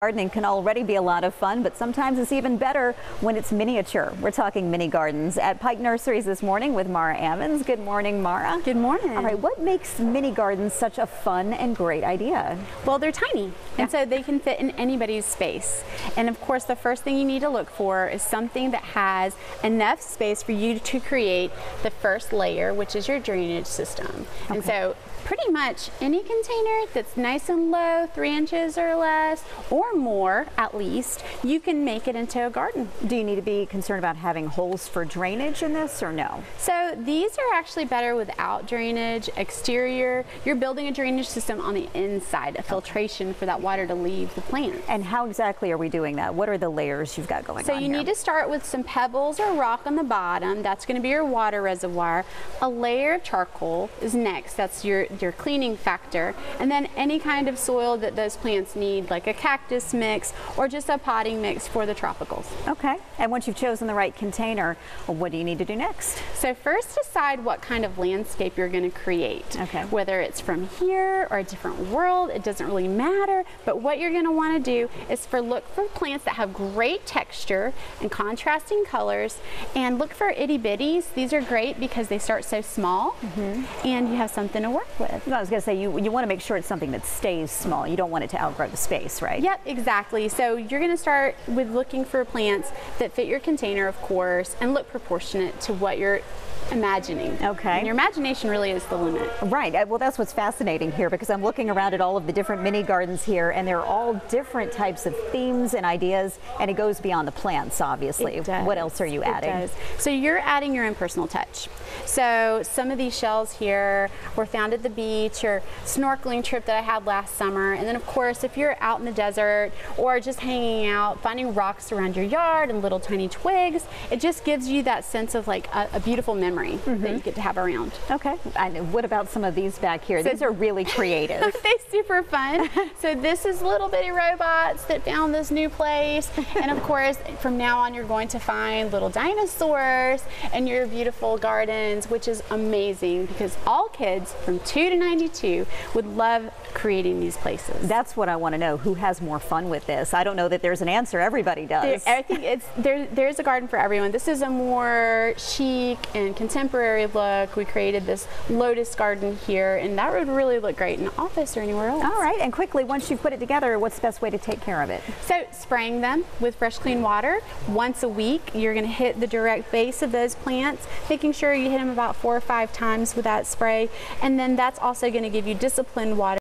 Gardening can already be a lot of fun, but sometimes it's even better when it's miniature. We're talking mini gardens at Pike Nurseries this morning with Mara Ammons. Good morning, Mara. Good morning. All right, what makes mini gardens such a fun and great idea? Well, they're tiny, and so they can fit in anybody's space. And of course, the first thing you need to look for is something that has enough space for you to create the first layer, which is your drainage system. Okay. And so pretty much any container that's nice and low, 3 inches or less, or more at least, you can make it into a garden. Do you need to be concerned about having holes for drainage in this or no? So these are actually better without drainage. Exterior, you're building a drainage system on the inside, a filtration for that water to leave the plant. And how exactly are we doing that? What are the layers you've got going on So you need to start with some pebbles or rock on the bottom. That's going to be your water reservoir. A layer of charcoal is next. That's your cleaning factor. And then any kind of soil that those plants need, like a cactus mix or just a potting mix for the tropicals. Okay. And once you've chosen the right container, what do you need to do next? So first decide what kind of landscape you're going to create. Okay. Whether it's from here or a different world, it doesn't really matter. But what you're going to want to do is look for plants that have great texture and contrasting colors, and look for itty bitties. These are great because they start so small, and you have something to work with. I was going to say, you want to make sure it's something that stays small. You don't want it to outgrow the space, right? Yep, exactly. So you're going to start with looking for plants that fit your container, of course, and look proportionate to what you're imagining. Okay. And your imagination really is the limit. Right. Well, that's what's fascinating here, because I'm looking around at all of the different mini gardens here, and they're all different types of themes and ideas, and it goes beyond the plants, obviously. It does. What else are you adding? It does. So you're adding your own personal touch. So some of these shells here were found at the beach or snorkeling trip that I had last summer. And then of course, if you're out in the desert or just hanging out, finding rocks around your yard and little tiny twigs, it just gives you that sense of like a beautiful memory that you get to have around. Okay. And what about some of these back here? So these are really creative. They're super fun. So this is little bitty robots that found this new place. And of course, from now on, you're going to find little dinosaurs in your beautiful gardens, which is amazing because all kids from 2 to 92 would love creating these places. That's what I want to know. Who has more fun with this? I don't know that there's an answer. Everybody does. I think there's a garden for everyone. This is a more chic and contemporary look. We created this lotus garden here, and that would really look great in an office or anywhere else. All right, and quickly, once you've put it together, what's the best way to take care of it? So spraying them with fresh, clean water once a week. You're going to hit the direct base of those plants, making sure you hit them about 4 or 5 times with that spray, and then that's also going to give you disciplined water